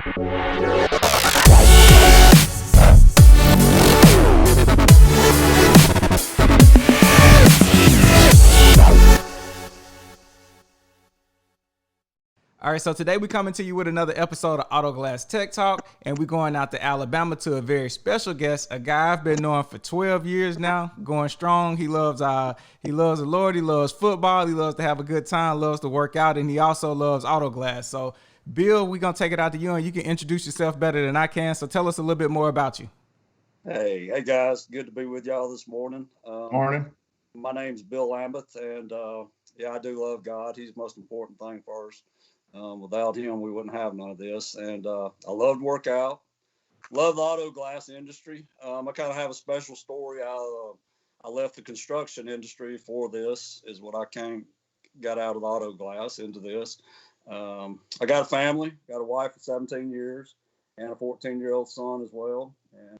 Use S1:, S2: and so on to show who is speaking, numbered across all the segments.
S1: All right, so today we're coming to you with another episode of Auto Glass Tech Talk, and we're going out to Alabama to a very special guest, a guy I've been knowing for 12 years now, going strong. He loves the Lord, he loves football, he loves to have a good time, loves to work out, and he also loves auto glass. So, Bill, we're going to take it out to you, and you can introduce yourself better than I can, so tell us a little bit more about you.
S2: Hey guys, good to be with y'all this morning.
S3: Morning.
S2: My name's Bill Lambeth, and yeah, I do love God. He's the most important thing first. Without him, we wouldn't have none of this. And I love to work out, love the auto glass industry. I kind of have a special story. I left the construction industry for this, is what I got out of auto glass into this. I got a family, got a wife of 17 years, and a 14-year-old son as well. And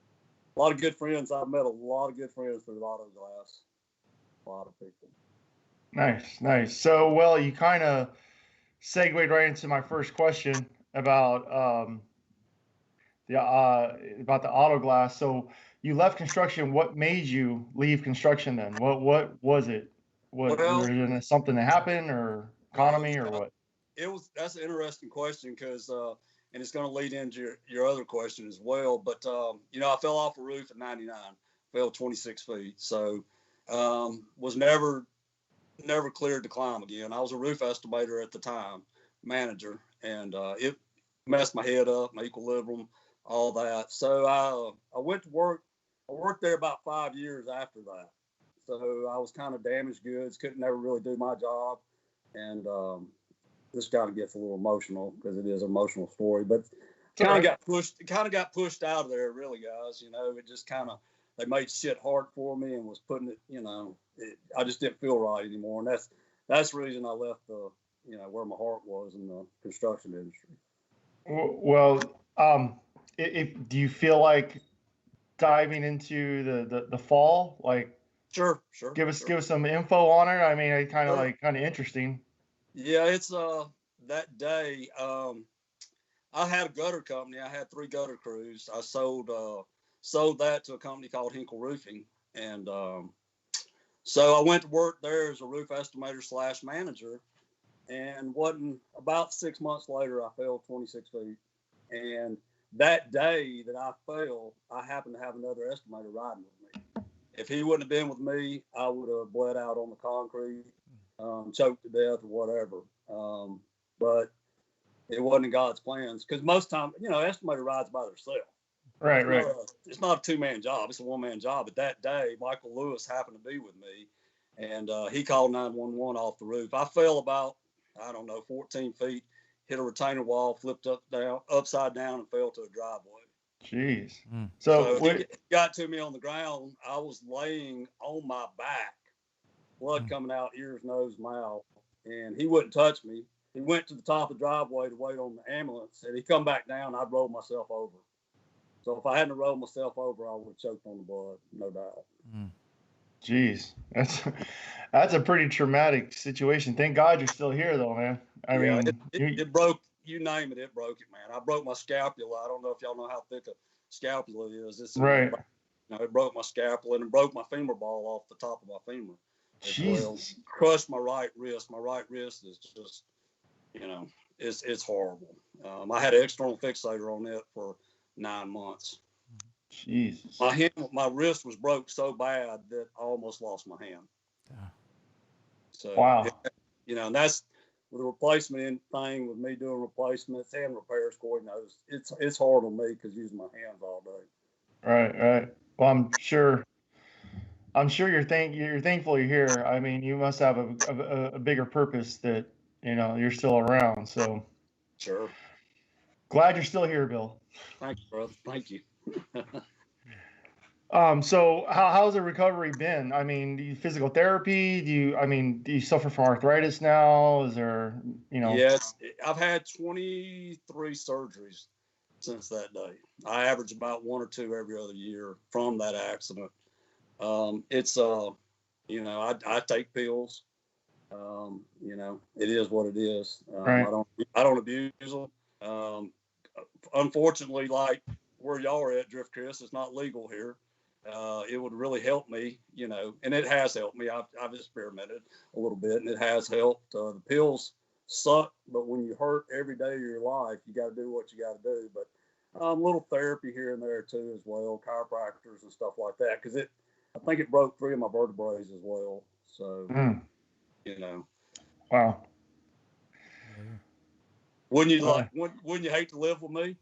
S2: a lot of good friends. I've met a lot of good friends through auto glass. A lot of people.
S3: Nice. So, well, you kind of segued right into my first question about the auto glass. So, you left construction. What made you leave construction then? What was it? Was there something that happened, or economy, or what?
S2: That's an interesting question because and it's going to lead into your other question as well. But I fell off a roof at 99, fell 26 feet, so was never cleared to climb again. I was a roof estimator at the time, manager, and it messed my head up, my equilibrium, all that. So I went to work. I worked there about 5 years after that. So I was kind of damaged goods, couldn't never really do my job, and this kind of gets a little emotional because it is an emotional story, but kind of got pushed out of there, really, guys. It just kind of, they made shit hard for me and was putting it, I just didn't feel right anymore. And that's the reason I left where my heart was in the construction industry.
S3: Well, do you feel like diving into the fall, like,
S2: Sure.
S3: Give us some info on it. I mean, it's kind of interesting.
S2: Yeah, it's that day. I had a gutter company. I had 3 gutter crews. I sold that to a company called Hinkle Roofing, and so I went to work there as a roof estimator / manager. And wasn't about 6 months later, I fell 26 feet. And that day that I fell, I happened to have another estimator riding with me. If he wouldn't have been with me, I would have bled out on the concrete, choked to death or whatever. But it wasn't in God's plans, because most time, estimator rides by themselves.
S3: Right.
S2: It's not a 2-man job. It's a 1-man job. But that day, Michael Lewis happened to be with me, and he called 911 off the roof. I fell about, 14 feet, hit a retainer wall, flipped upside down, and fell to a driveway.
S3: Jeez.
S2: So he got to me on the ground. I was laying on my back, blood coming out, ears, nose, mouth, and he wouldn't touch me. He went to the top of the driveway to wait on the ambulance, and he come back down. I'd roll myself over. So if I hadn't rolled myself over, I would have choked on the blood, no doubt.
S3: Jeez, that's a pretty traumatic situation. Thank God you're still here, though, man. I mean,
S2: it broke. You name it, it broke it, man. I broke my scapula. I don't know if y'all know how thick a scapula is. It's
S3: right.
S2: It broke my scapula and it broke my femur ball off the top of my femur.
S3: Jesus.
S2: Well. Crushed my right wrist. My right wrist is just, it's horrible. I had an external fixator on it for 9 months.
S3: Jesus.
S2: My wrist was broke so bad that I almost lost my hand.
S1: Yeah.
S3: So, wow.
S2: And that's with the replacement thing, with me doing replacements and repairs, Corey knows it's hard on me because using my hands all day.
S3: Right. Well, I'm sure you're thankful you're here. I mean, you must have a bigger purpose that you're still around. So
S2: sure.
S3: Glad you're still here, Bill.
S2: Thank you, brother. Thank you.
S3: So how's the recovery been? I mean, do you physical therapy? Do you suffer from arthritis now? Is there,
S2: Yes, I've had 23 surgeries since that day. I average about 1 or 2 every other year from that accident. It's I take pills. It is what it is.
S3: Right.
S2: I don't abuse them. unfortunately, like where y'all are at, Drift Chris, it's not legal here. It would really help me, and it has helped me. I've experimented a little bit, and it has helped. The pills suck, but when you hurt every day of your life, you got to do what you got to do. But little therapy here and there too, as well, chiropractors and stuff like that, because I think it broke 3 of my vertebrae as well. So,
S3: Wow.
S2: Wouldn't you wouldn't you hate to live with me?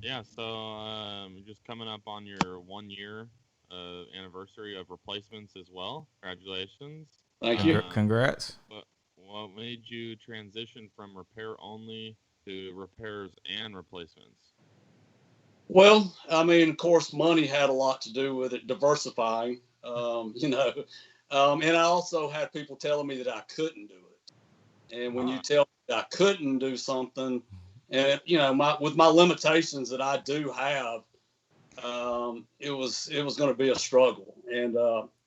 S4: Yeah, so just coming up on your 1 year anniversary of replacements as well. Congratulations.
S2: Thank you.
S1: Congrats.
S4: What made you transition from repair only to repairs and replacements?
S2: Well, I mean, of course, money had a lot to do with it, diversifying, and I also had people telling me that I couldn't do it. And when you tell me I couldn't do something, and with my limitations that I do have, it was going to be a struggle. And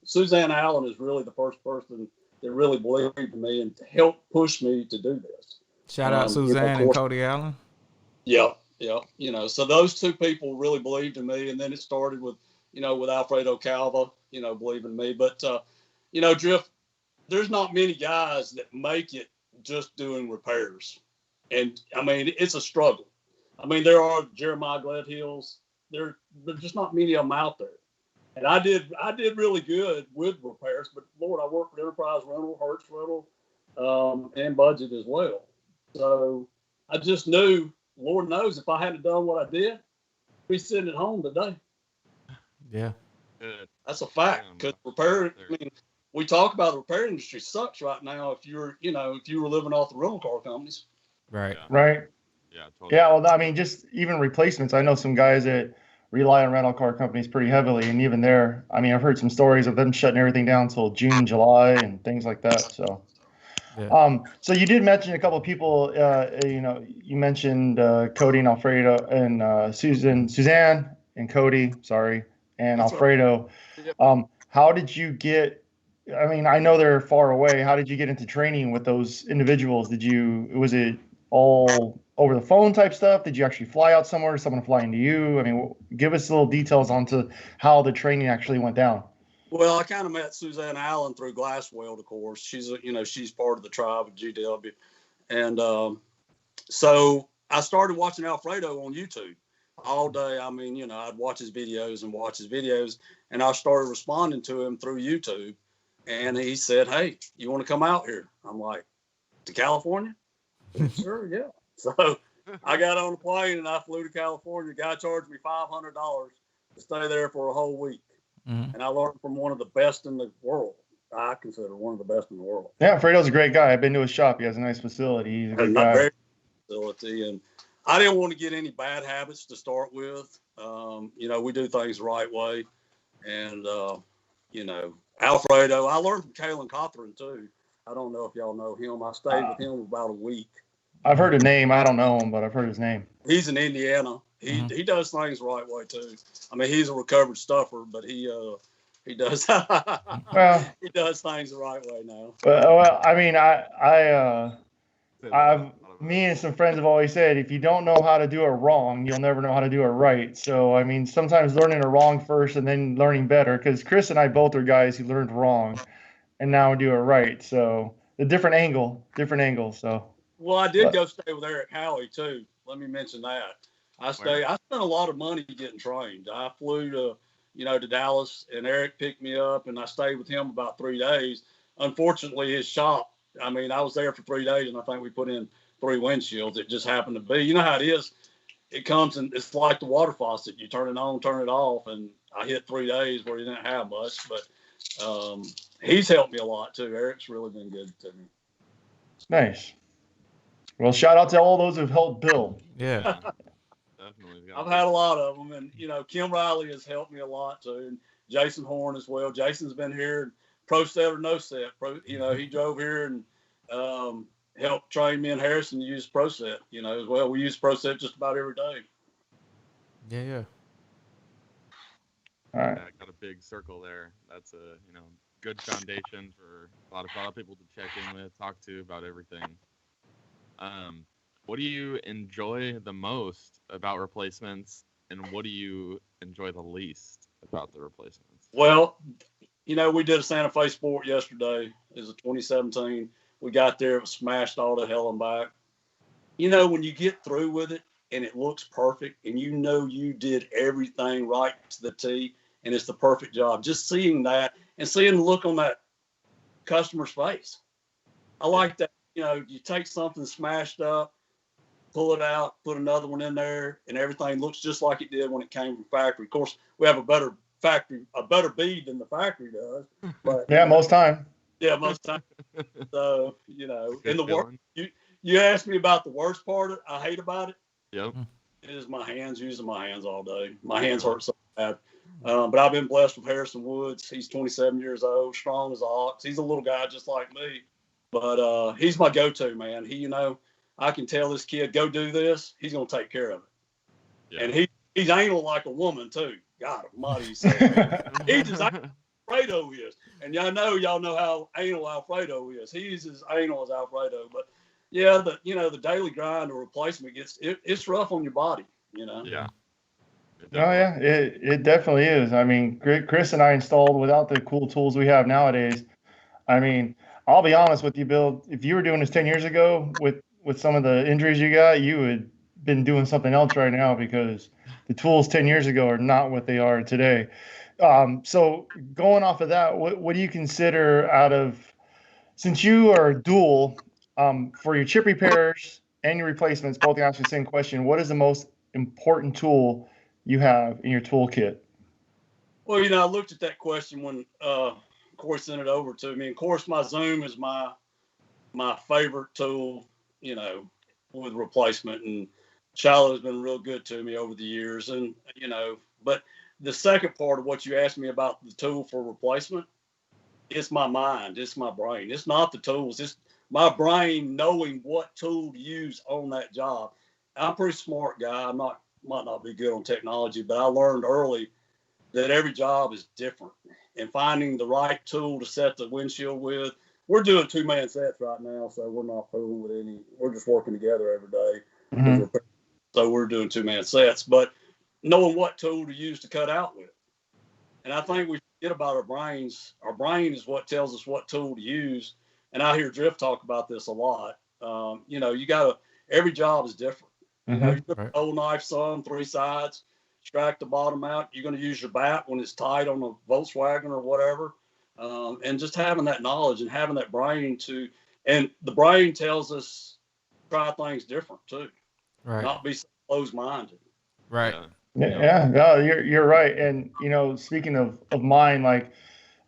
S2: Suzanne Allen is really the first person that really believed in me and helped push me to do this.
S1: Shout out Suzanne and Cody Allen.
S2: Yeah. So those 2 people really believed in me, and then it started with Alfredo Calva, believing in me. But Drift, there's not many guys that make it just doing repairs. And I mean, it's a struggle. I mean, there are Jeremiah Gledhills. There's just not many of them out there. And I did really good with repairs, but Lord, I worked with Enterprise Rental, Hertz Rental, and Budget as well. So I just knew, Lord knows, if I hadn't done what I did, I'd be sitting at home today.
S1: Yeah.
S4: Good.
S2: That's a fact. Because we talk about the repair industry sucks right now if you were living off the rental car companies.
S1: Right.
S4: Yeah.
S3: Right.
S4: Yeah, totally.
S3: Yeah, well, I mean, just even replacements. I know some guys that rely on rental car companies pretty heavily, and even there, I mean, I've heard some stories of them shutting everything down until June, July, and things like that. So, so you did mention a couple of people. You mentioned Cody and Alfredo and Suzanne and Cody. Sorry, and
S2: That's
S3: Alfredo.
S2: Right.
S3: How did you get? I mean, I know they're far away. How did you get into training with those individuals? Was it all over the phone type stuff? Did you actually fly out somewhere? Someone flying to you? I mean, give us little details onto how the training actually went down.
S2: Well, I kind of met Suzanne Allen through Glassweld, of course. She's she's part of the tribe of GW, and so I started watching Alfredo on YouTube all day. I mean, I'd watch his videos, and I started responding to him through YouTube. And he said, "Hey, you want to come out here?" I'm like, "To California?" Sure, yeah. So I got on a plane and I flew to California. The guy charged me $500 to stay there for a whole week.
S1: Mm-hmm.
S2: And I learned from one of the best in the world. I consider one of the best in the world.
S3: Yeah, Fredo's a great guy. I've been to his shop. He has a nice facility. He's a good guy.
S2: Facility, and I didn't want to get any bad habits to start with. We do things the right way. And, Alfredo, I learned from Kalen Cothran too. I don't know if y'all know him. I stayed with him about a week.
S3: I've heard his name. I don't know him, but I've heard his name.
S2: He's in Indiana. He does things the right way too. I mean, he's a recovered stuffer, but he does he does things the right way now.
S3: Well, I mean, me and some friends have always said, if you don't know how to do it wrong, you'll never know how to do it right. So, I mean, sometimes learning it wrong first and then learning better, because Chris and I both are guys who learned wrong and now do it right. So, a different angle. So,
S2: well, I did go stay with Eric Howey too. Let me mention that. I spent a lot of money getting trained. I flew to Dallas, and Eric picked me up, and I stayed with him about 3 days. Unfortunately, his shop, I mean, I was there for 3 days, and I think we put in 3 windshields. It just happened to be, you know how it is. It comes and it's like the water faucet. You turn it on, turn it off, and I hit 3 days where he didn't have much, but he's helped me a lot too. Eric's really been good to me.
S3: Nice. Well, shout out to all those who've helped Bill.
S1: Yeah.
S4: Definitely.
S2: I've had a lot of them, and Kim Riley has helped me a lot too, and Jason Horn as well. Jason's been here, pro set or no set. He drove here and helped train me and Harrison to use pro set. As well. We use pro set just about every day.
S1: Yeah.
S3: All right.
S4: Yeah, got a big circle there. That's a good foundation for a lot of people to check in with, talk to about everything. What do you enjoy the most about replacements, and what do you enjoy the least about the replacements?
S2: Well, we did a Santa Fe Sport yesterday. It was a 2017. We got there, it was smashed all to hell and back. When you get through with it and it looks perfect and you did everything right to the T and it's the perfect job, just seeing that and seeing the look on that customer's face. I like that. You take something smashed up, pull it out, put another one in there, and everything looks just like it did when it came from factory. Of course, we have a better bead than the factory does. But
S3: Yeah, most time.
S2: yeah, most time. So, in the work, you asked me about the worst part I hate about it.
S4: Yep.
S2: It is my hands, using my hands all day. My hands hurt so bad. But I've been blessed with Harrison Woods. He's 27 years old, strong as an ox. He's a little guy just like me. But he's my go-to, man. I can tell this kid, go do this. He's going to take care of it. Yeah. And he's anal like a woman, too. God almighty. He's just Alfredo is. And y'all know how anal Alfredo is. He's as anal as Alfredo. But, yeah, the daily grind or replacement it's rough on your body,
S4: Yeah.
S3: Oh, yeah, it definitely is. I mean, Chris and I installed without the cool tools we have nowadays. I mean, I'll be honest with you, Bill. If you were doing this 10 years ago with some of the injuries you got, you would been doing something else right now, because the tools 10 years ago are not what they are today. So going off of that, what do you consider since you are dual, for your chip repairs and your replacements, both answer the same question, what is the most important tool you have in your toolkit?
S2: Well, I looked at that question when Corey sent it over to me. Of course, my Zoom is my favorite tool, with replacement. And Shiloh's been real good to me over the years. And, but the second part of what you asked me about the tool for replacement, it's my mind. It's my brain. It's not the tools. It's my brain knowing what tool to use on that job. I'm a pretty smart guy. Might not be good on technology, but I learned early that every job is different, and finding the right tool to set the windshield with. We're doing 2-man sets right now, so we're not fooling with any. We're just working together every day. Mm-hmm. So we're doing 2-man sets, but knowing what tool to use to cut out with. And I think we forget about our brains. Our brain is what tells us what tool to use. And I hear Drift talk about this a lot. Every job is different.
S3: Mm-hmm.
S2: You put a whole knife, some 3 sides, extract the bottom out. You're going to use your bat when it's tight on a Volkswagen or whatever. And just having that knowledge and having that brain and the brain tells us try things different too.
S1: Right.
S2: Not be so closed-minded.
S1: Right.
S3: Yeah, no, you're right. And speaking of mine, like,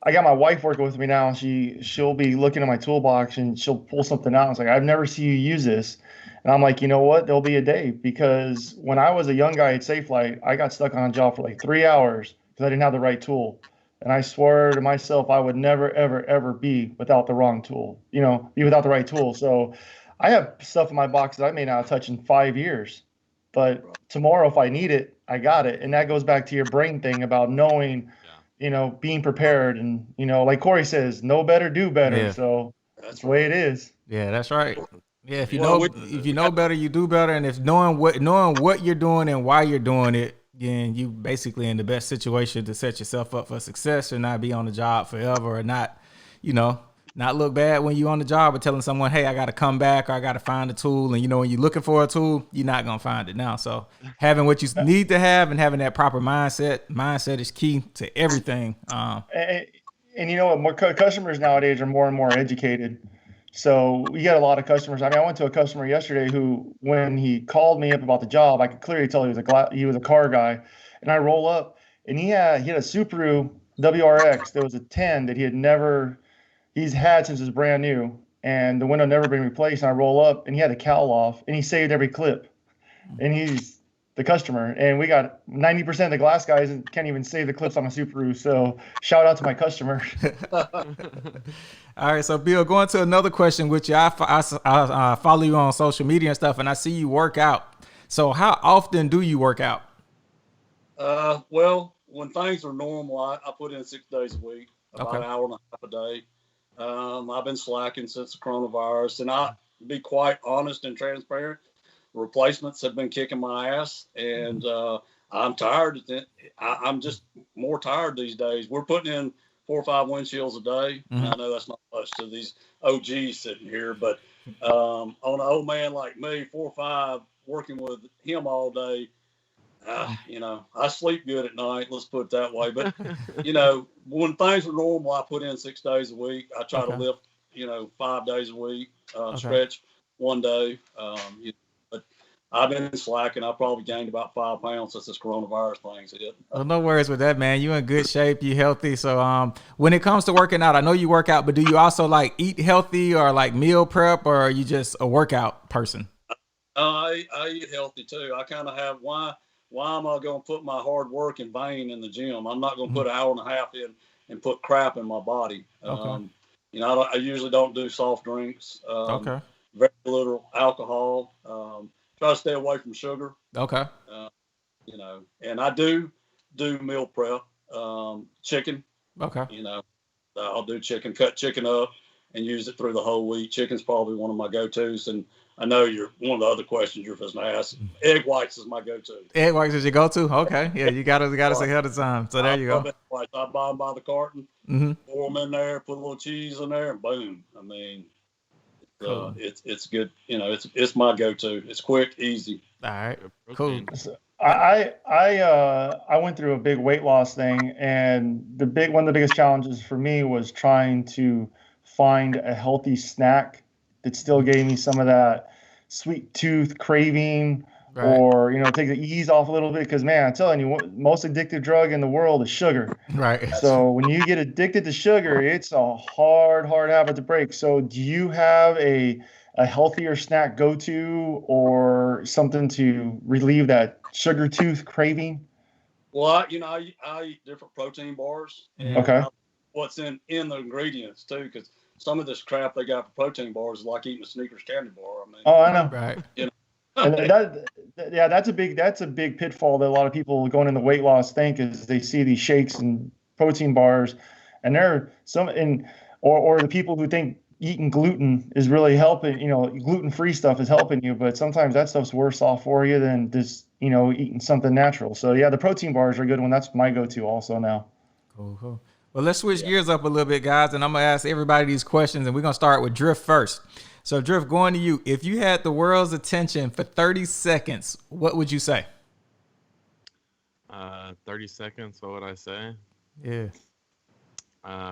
S3: I got my wife working with me now, and she'll be looking at my toolbox and she'll pull something out and it's like, I've never seen you use this. And I'm like, you know what? There'll be a day, because when I was a young guy at Safelite, I got stuck on a job for like 3 hours because I didn't have the right tool. And I swear to myself, I would never, ever, ever be without the wrong tool, be without the right tool. So I have stuff in my box that I may not touch in 5 years, but tomorrow, if I need it, I got it. And that goes back to your brain thing about knowing, being prepared. And, like Corey says, know better, do better. Yeah. So that's the way it is.
S1: Yeah, that's right. Yeah, if you know better, you do better. And if knowing what you're doing and why you're doing it, then you basically in the best situation to set yourself up for success, or not be on the job forever, or not look bad when you're on the job or telling someone, hey, I got to come back, or I got to find a tool. And, when you're looking for a tool, you're not going to find it now. So having what you need to have and having that proper mindset is key to everything.
S3: And you know what? More customers nowadays are more and more educated. So we get a lot of customers. I mean, I went to a customer yesterday who, when he called me up about the job, I could clearly tell he was a car guy. And I roll up, and he had a Subaru WRX. There was a 10 that he's had since it was brand new, and the window never been replaced. And I roll up, and he had the cowl off, and he saved every clip. And he's the customer, and we got 90% of the glass guys can't even save the clips on a Subaru. So shout out to my customer.
S1: All right, so Bill, going to another question, which I follow you on social media and stuff, and I see you work out. So how often do you work out?
S2: Well, when things are normal, I put in 6 days a week, about an hour and a half a day. I've been slacking since the coronavirus, and to be quite honest and transparent, replacements have been kicking my ass, and I'm tired. I'm just more tired these days. We're putting in 4 or 5 windshields a day. And I know that's not much to these OGs sitting here, but on an old man like me, 4 or 5, working with him all day, I sleep good at night. Let's put it that way. But when things are normal, I put in 6 days a week. I try to lift, 5 days a week, stretch 1 day. But I've been slacking. I probably gained about 5 pounds since this coronavirus thing's hit.
S1: Well, no worries with that, man. You in good shape. You healthy. So when it comes to working out, I know you work out, but do you also like eat healthy or like meal prep, or are you just a workout person?
S2: I eat healthy too. I kind of have why am I going to put my hard work in vain in the gym? I'm not going to put an hour and a half in and put crap in my body.
S1: Okay.
S2: I usually don't do soft drinks.
S1: Okay.
S2: Very little alcohol. Try to stay away from sugar.
S1: Okay.
S2: And I do meal prep. Chicken.
S1: Okay.
S2: I'll do chicken, cut chicken up and use it through the whole week. Chicken's probably one of my go-tos. And I know one of the other questions you're supposed to ask. Egg whites is my go-to.
S1: Egg whites is your go-to? Okay. Yeah, you gotta say ahead of time. So there you go.
S2: I buy them by the carton, pour them in there, put a little cheese in there, and boom. I mean, cool. It's good. It's my go-to. It's quick, easy.
S1: All right. Cool.
S3: I went through a big weight loss thing, and one of the biggest challenges for me was trying to find a healthy snack that still gave me some of that sweet tooth craving, right, or take the ease off a little bit. Because man, I'm telling you, most addictive drug in the world is sugar.
S1: Right.
S3: So when you get addicted to sugar, it's a hard habit to break. So do you have a healthier snack go-to or something to relieve that sugar tooth craving?
S2: Well, I eat different protein bars. And
S3: okay.
S2: What's in the ingredients too, because some of this crap they got for protein bars is like eating a Snickers candy bar. I mean,
S3: I know.
S1: Right.
S3: And that's a big pitfall that a lot of people going into weight loss think is they see these shakes and protein bars, and or the people who think eating gluten is really helping, gluten-free stuff is helping you, but sometimes that stuff's worse off for you than just, eating something natural. So yeah, the protein bars are a good one. That's my go-to also now.
S1: Cool. Well, let's switch gears up a little bit, guys, and I'm going to ask everybody these questions, and we're going to start with Drift first. So, Drift, going to you. If you had the world's attention for 30 seconds, what would you say?
S4: 30 seconds, what would I say?
S1: Yeah.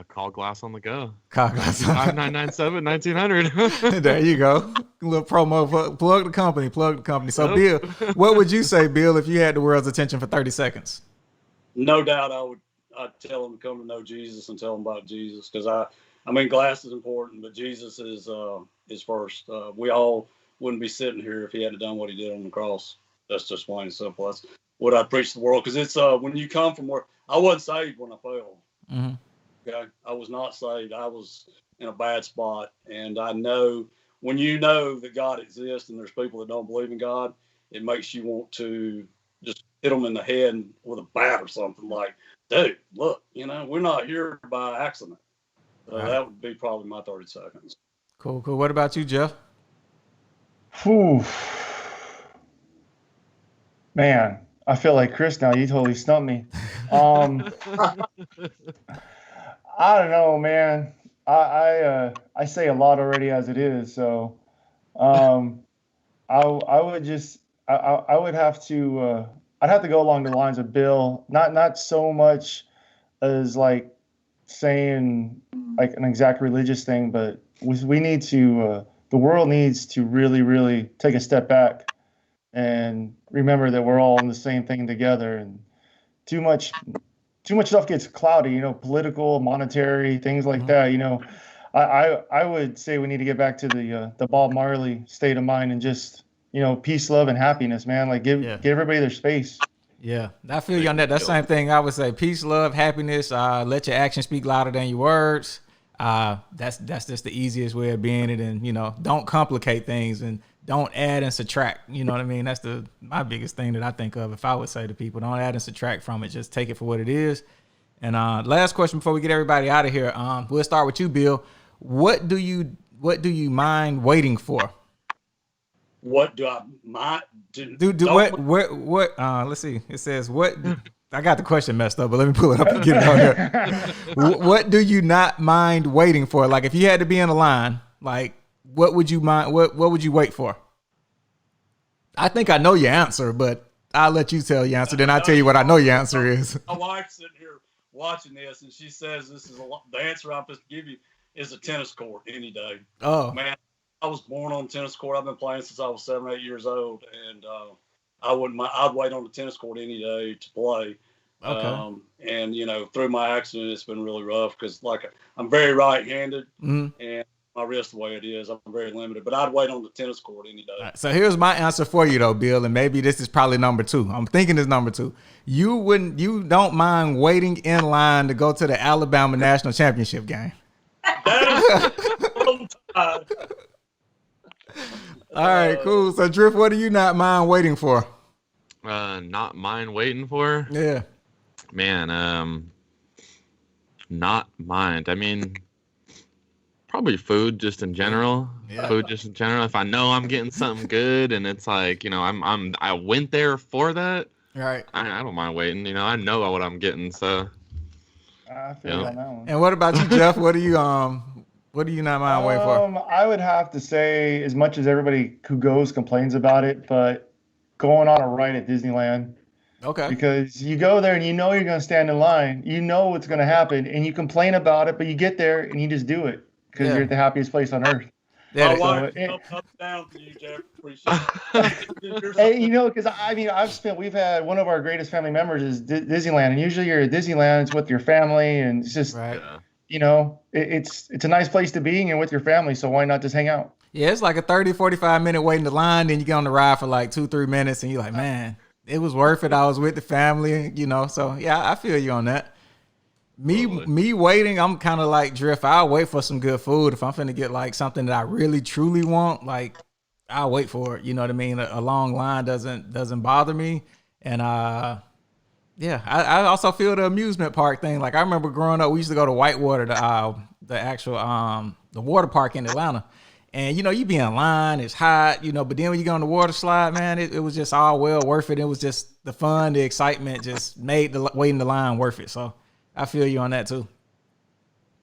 S4: Call Glass on the go.
S1: Call Glass.
S4: 5997-1900.
S1: There you go. A little promo. Plug the company. So, Bill, what would you say, Bill, if you had the world's attention for 30 seconds?
S2: No doubt I'd tell them to come to know Jesus and tell them about Jesus, because I mean, glass is important, but Jesus is first. We all wouldn't be sitting here if he hadn't done what he did on the cross. That's just plain and simple. That's what I preach to the world, because it's when you come from where I wasn't saved when I fell.
S1: Mm-hmm.
S2: Okay, I was not saved. I was in a bad spot, and I know when you know that God exists and there's people that don't believe in God, it makes you want to just hit them in the head with a bat or something like, dude, look, we're not here by accident. So right. That would be probably my 30 seconds.
S1: Cool. What about you, Jeff?
S3: Whew. Man, I feel like Chris now. You totally stumped me. I don't know, man. I say a lot already as it is. So I would just I would have to I'd have to go along the lines of Bill. Not so much as like saying like an exact religious thing, but we need to the world needs to really, really take a step back and remember that we're all in the same thing together. And too much stuff gets cloudy, political, monetary, things like that. I would say we need to get back to the Bob Marley state of mind and just, peace, love, and happiness, man. Like give everybody their space.
S1: Yeah, I feel you on that. That's the same thing I would say. Peace, love, happiness. Let your actions speak louder than your words. That's just the easiest way of being it. And, don't complicate things and don't add and subtract. You know what I mean? That's my biggest thing that I think of. If I would say to people, don't add and subtract from it. Just take it for what it is. And last question before we get everybody out of here. We'll start with you, Bill. What do you mind waiting for?
S2: What do I might do?
S1: Do what? Let's see. It says what. I got the question messed up, but let me pull it up and get it on here. What do you not mind waiting for? Like if you had to be in a line, like what would you mind? What would you wait for? I think I know your answer, but I'll let you tell your answer. Then I'll tell you what I know your answer is.
S2: My wife's sitting here watching this, and she says this is the answer I'm supposed to give you is a tennis court any day.
S1: Oh
S2: man, I was born on a tennis court. I've been playing since I was 7 or 8 years old, and I'd wait on the tennis court any day to play.
S1: Okay.
S2: And through my accident, it's been really rough because I'm very right-handed, and my wrist the way it is, I'm very limited. But I'd wait on the tennis court any day.
S1: Right, so here's my answer for you though, Bill, and maybe this is probably number 2. I'm thinking it's number 2. You don't mind waiting in line to go to the Alabama national championship game.
S2: All
S1: right, cool. So Drift, what do you not mind waiting for?
S4: Not mind waiting for?
S1: Yeah.
S4: Man, not mind. I mean, probably food just in general. Yeah. Food just in general. If I know I'm getting something good and it's like, I went there for that.
S1: Right.
S4: I don't mind waiting. I know what I'm getting, so.
S3: I feel on that one.
S1: And what about you, Jeff? What do you not mind waiting for?
S3: I would have to say, as much as everybody who goes complains about it, but going on a ride at Disneyland.
S1: Okay.
S3: Because you go there and you know you're going to stand in line. You know what's going to happen, and you complain about it, but you get there and you just do it because you're at the happiest place on earth.
S2: Yeah, up down to you, Jeff. Appreciate it.
S3: Hey, because we've had one of our greatest family members is Disneyland, and usually you're at Disneyland, it's with your family, and it's just, it's a nice place to be and with your family, so why not just hang out?
S1: Yeah, it's like a 30, 45-minute waiting to line, then you get on the ride for like 2-3 minutes, and you're like, man, it was worth it. I was with the family, so yeah, I feel you on that. Me waiting, I'm kind of like Drift. I'll wait for some good food. If I'm finna get like something that I really truly want, like I'll wait for it. You know what I mean? A long line doesn't bother me. And I also feel the amusement park thing. Like I remember growing up, we used to go to Whitewater, the actual the water park in Atlanta. And you be in line, it's hot, but then when you go on the water slide, man, it was just all well worth it. It was just the fun, the excitement just made the waiting the line worth it. So I feel you on that too.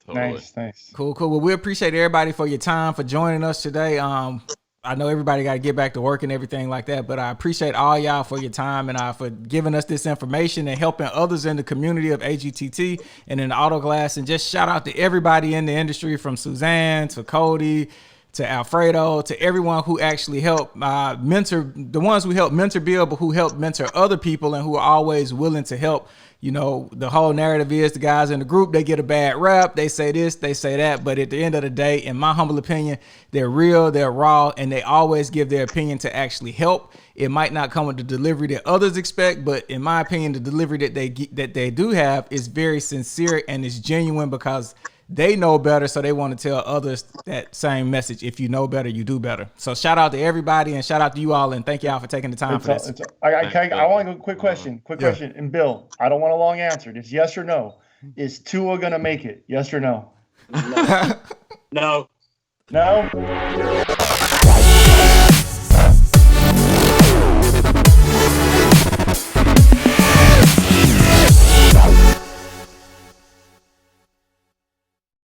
S4: Totally.
S3: Nice.
S1: Cool. Well, we appreciate everybody for your time, for joining us today. I know everybody got to get back to work and everything like that, but I appreciate all y'all for your time and for giving us this information and helping others in the community of AGTT and in the auto glass. And just shout out to everybody in the industry, from Suzanne to Cody to Alfredo, to everyone who actually helped mentor, the ones who helped mentor Bill, but who helped mentor other people and who are always willing to help. The whole narrative is the guys in the group, they get a bad rap. They say this, they say that. But at the end of the day, in my humble opinion, they're real, they're raw, and they always give their opinion to actually help. It might not come with the delivery that others expect, but in my opinion, the delivery that they do have is very sincere and is genuine because they know better, so they want to tell others that same message. If you know better, you do better. So shout out to everybody and shout out to you all, and thank y'all for taking the time for this.
S3: I want to go quick question. And Bill, I don't want a long answer. Just yes or no. Is Tua going to make it? Yes or no?
S2: No.
S3: No?